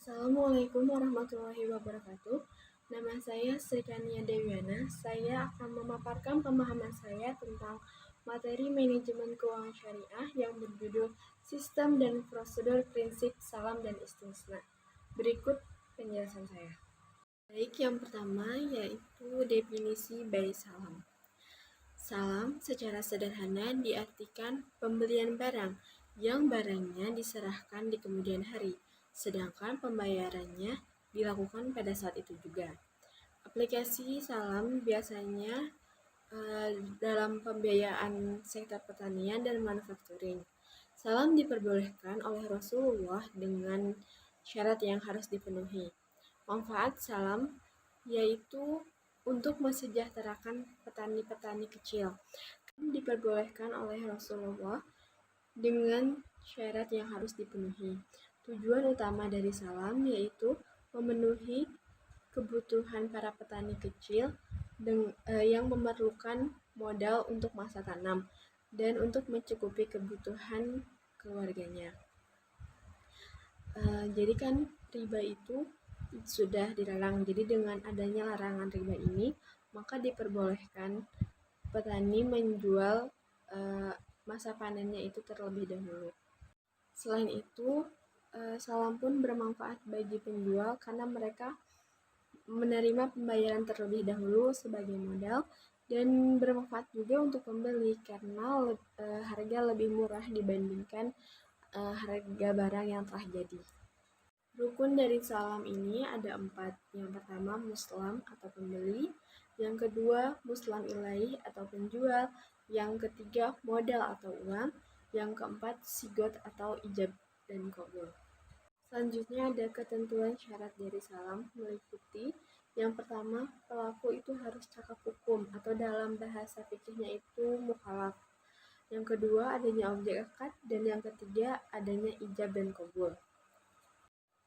Assalamualaikum warahmatullahi wabarakatuh. Nama saya Sri Kania Dewiana. Saya akan memaparkan pemahaman saya tentang materi manajemen keuangan syariah yang berjudul Sistem dan Prosedur Prinsip Salam dan Istisna. Berikut penjelasan saya. Baik, yang pertama yaitu definisi by salam. Salam secara sederhana diartikan pembelian barang yang barangnya diserahkan di kemudian hari, sedangkan pembayarannya dilakukan pada saat itu juga. Aplikasi salam biasanya dalam pembiayaan sektor pertanian dan manufacturing. Salam diperbolehkan oleh Rasulullah dengan syarat yang harus dipenuhi. Manfaat salam yaitu untuk mensejahterakan petani-petani kecil. Diperbolehkan oleh Rasulullah dengan syarat yang harus dipenuhi. Tujuan utama dari salam yaitu memenuhi kebutuhan para petani kecil yang memerlukan modal untuk masa tanam dan untuk mencukupi kebutuhan keluarganya. Jadi kan riba itu sudah dilarang. Jadi dengan adanya larangan riba ini, maka diperbolehkan petani menjual masa panennya itu terlebih dahulu. Selain itu, salam pun bermanfaat bagi penjual karena mereka menerima pembayaran terlebih dahulu sebagai modal, dan bermanfaat juga untuk pembeli karena harga lebih murah dibandingkan harga barang yang telah jadi. Rukun dari salam ini ada 4. Yang pertama muslam atau pembeli, yang kedua muslam ilaih atau penjual, yang ketiga modal atau uang, yang keempat sigot atau ijab dan qabul. Selanjutnya ada ketentuan syarat dari salam meliputi yang pertama, pelaku itu harus cakap hukum atau dalam bahasa fikihnya itu mukhalaf. Yang kedua, adanya objek akad, dan yang ketiga adanya ijab dan qabul.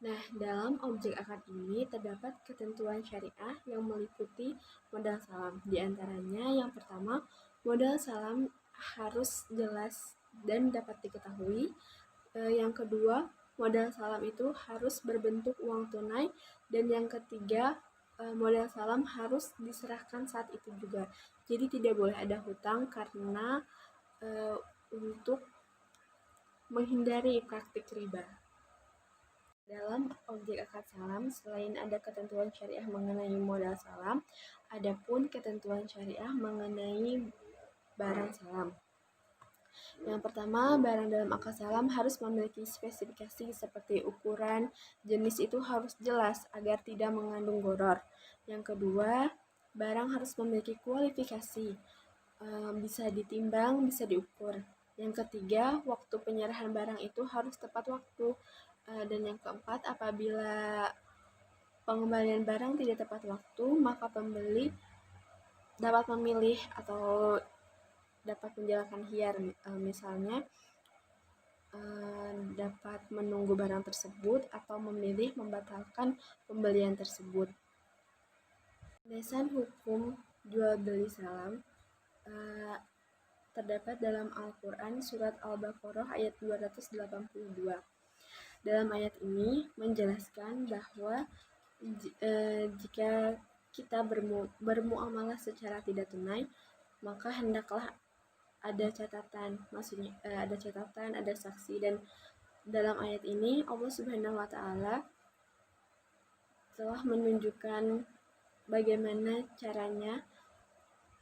Nah, dalam objek akad ini terdapat ketentuan syariah yang meliputi modal salam. Di antaranya yang pertama, modal salam harus jelas dan dapat diketahui. Yang kedua, modal salam itu harus berbentuk uang tunai. Dan yang ketiga, modal salam harus diserahkan saat itu juga. Jadi tidak boleh ada hutang karena untuk menghindari praktik riba. Dalam objek akad salam, selain ada ketentuan syariah mengenai modal salam, ada pun ketentuan syariah mengenai barang salam. Yang pertama, barang dalam akad salam harus memiliki spesifikasi seperti ukuran, jenis itu harus jelas agar tidak mengandung gharar. Yang kedua, barang harus memiliki kualifikasi, bisa ditimbang, bisa diukur. Yang ketiga, waktu penyerahan barang itu harus tepat waktu. Dan yang keempat, apabila pengembalian barang tidak tepat waktu, maka pembeli dapat memilih atau dapat menjalankan khiyar, misalnya dapat menunggu barang tersebut atau memilih membatalkan pembelian tersebut. Landasan hukum jual beli salam terdapat dalam Al-Quran surat Al-Baqarah ayat 282. Dalam ayat ini menjelaskan bahwa jika kita bermuamalah secara tidak tunai, maka hendaklah ada catatan, maksudnya ada saksi. Dan dalam ayat ini Allah Subhanahu wa taala telah menunjukkan bagaimana caranya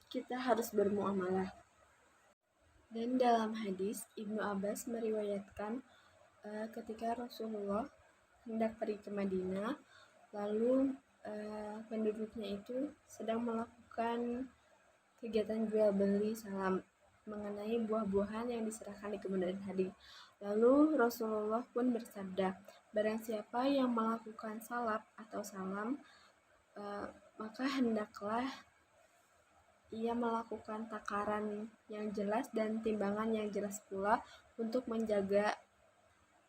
kita harus bermuamalah. Dan dalam hadis Ibnu Abbas meriwayatkan ketika Rasulullah hendak pergi ke Madinah, lalu penduduknya itu sedang melakukan kegiatan jual beli salam mengenai buah-buahan yang diserahkan di kemudian hari. Lalu Rasulullah pun bersabda, barang siapa yang melakukan salap atau salam, maka hendaklah ia melakukan takaran yang jelas dan timbangan yang jelas pula untuk menjaga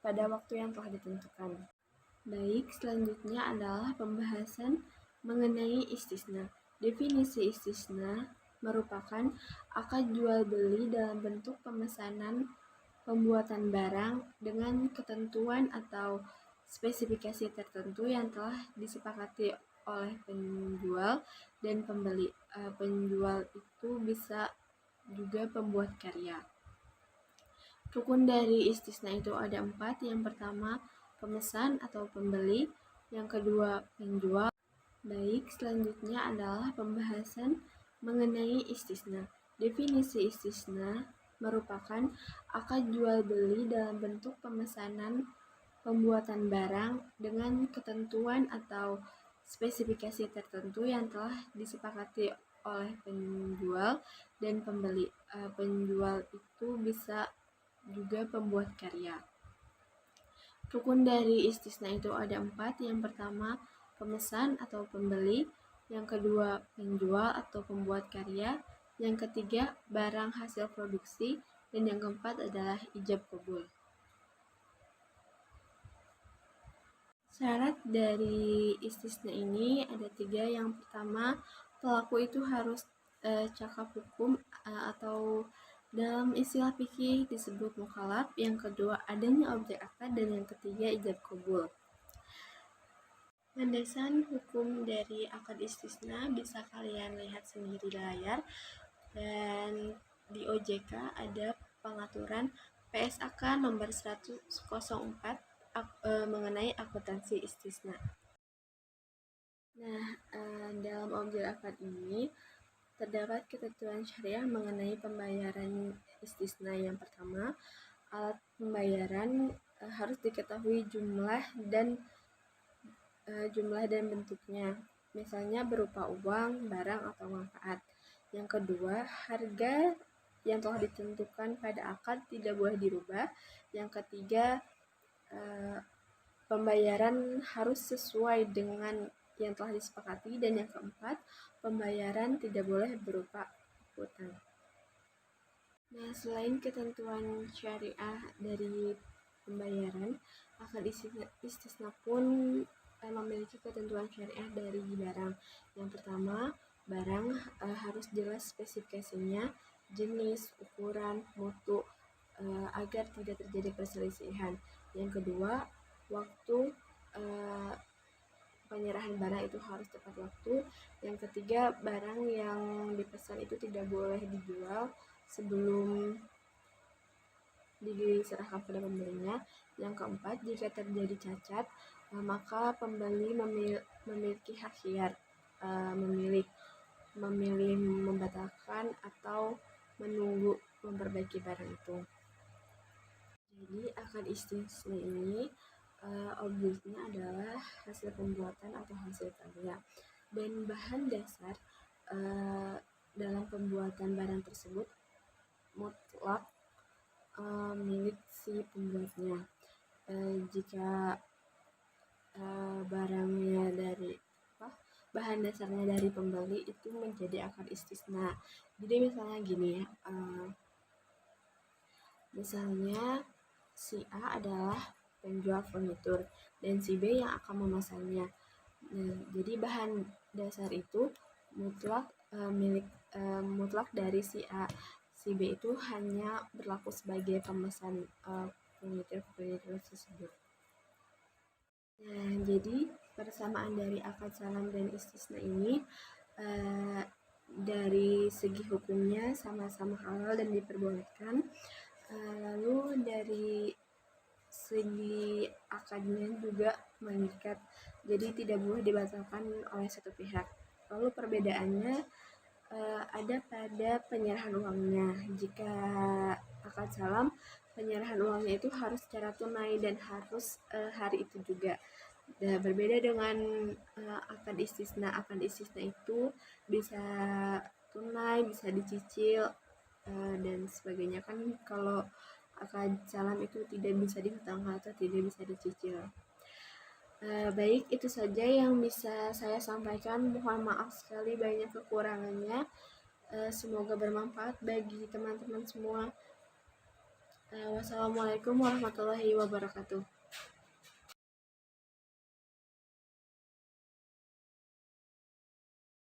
pada waktu yang telah ditentukan. Baik, selanjutnya adalah pembahasan mengenai istisna. Definisi istisna merupakan akad jual beli dalam bentuk pemesanan pembuatan barang dengan ketentuan atau spesifikasi tertentu yang telah disepakati oleh penjual dan pembeli. Penjual itu bisa juga pembuat karya. Rukun dari istisna itu ada 4. Yang pertama, pemesan atau pembeli. Yang kedua, penjual. Baik, selanjutnya adalah pembahasan mengenai istisna. Definisi istisna merupakan akad jual beli dalam bentuk pemesanan pembuatan barang dengan ketentuan atau spesifikasi tertentu yang telah disepakati oleh penjual dan pembeli. Penjual itu bisa juga pembuat karya. Rukun dari istisna itu ada 4. Yang pertama, pemesan atau pembeli. Yang kedua, penjual atau pembuat karya. Yang ketiga, barang hasil produksi. Dan yang keempat adalah ijab qabul. Syarat dari istisna ini ada 3. Yang pertama, pelaku itu harus cakap hukum atau dalam istilah fikih disebut mukhalaf. Yang kedua, adanya objek akad. Dan yang ketiga, ijab qabul. Landasan hukum dari akad istisna bisa kalian lihat sendiri di layar. Dan di OJK ada pengaturan PSAK nomor 104 mengenai akuntansi istisna. Nah, dalam objek akad ini terdapat ketentuan syariah mengenai pembayaran istisna. Yang pertama, alat pembayaran harus diketahui jumlah dan bentuknya, misalnya berupa uang, barang, atau manfaat. Yang kedua, harga yang telah ditentukan pada akad tidak boleh dirubah. Yang ketiga, pembayaran harus sesuai dengan yang telah disepakati. Dan yang keempat, pembayaran tidak boleh berupa utang. Nah, selain ketentuan syariah dari pembayaran, akad istisna pun memiliki ketentuan syariah dari barang. Yang pertama, barang harus jelas spesifikasinya, jenis, ukuran, mutu, agar tidak terjadi perselisihan. Yang kedua, waktu penyerahan barang itu harus tepat waktu. Yang ketiga, barang yang dipesan itu tidak boleh dijual sebelum diserahkan pada pembelinya. Yang keempat, jika terjadi cacat, maka pembeli memiliki hak khiar, memilih membatalkan atau menunggu memperbaiki barang itu. Jadi akad istisna ini objeknya adalah hasil pembuatan atau hasil karya, dan bahan dasar dalam pembuatan barang tersebut mutlak milik si pembuatnya. Jika barangnya dari bahan dasarnya dari pembeli, itu menjadi akad istisna. Jadi misalnya gini ya, misalnya si A adalah penjual furnitur dan si B yang akan memasangnya. Nah, jadi bahan dasar itu mutlak mutlak dari si A. Si B itu hanya berlaku sebagai pemesan furnitur tersebut. Nah, jadi persamaan dari akad salam dan istisna ini dari segi hukumnya sama-sama halal dan diperbolehkan. Lalu dari segi akadnya juga mengikat, jadi tidak boleh dibatalkan oleh satu pihak. Lalu perbedaannya ada pada penyerahan uangnya. Jika akad salam, penyerahan uangnya itu harus secara tunai dan harus hari itu juga. Berbeda dengan akad istisna. Akad istisna itu bisa tunai, bisa dicicil, dan sebagainya. Kan kalau akad salam itu tidak bisa dihutangkan atau tidak bisa dicicil. Baik, itu saja yang bisa saya sampaikan. Mohon maaf sekali banyak kekurangannya. Semoga bermanfaat bagi teman-teman semua. Wassalamualaikum warahmatullahi wabarakatuh.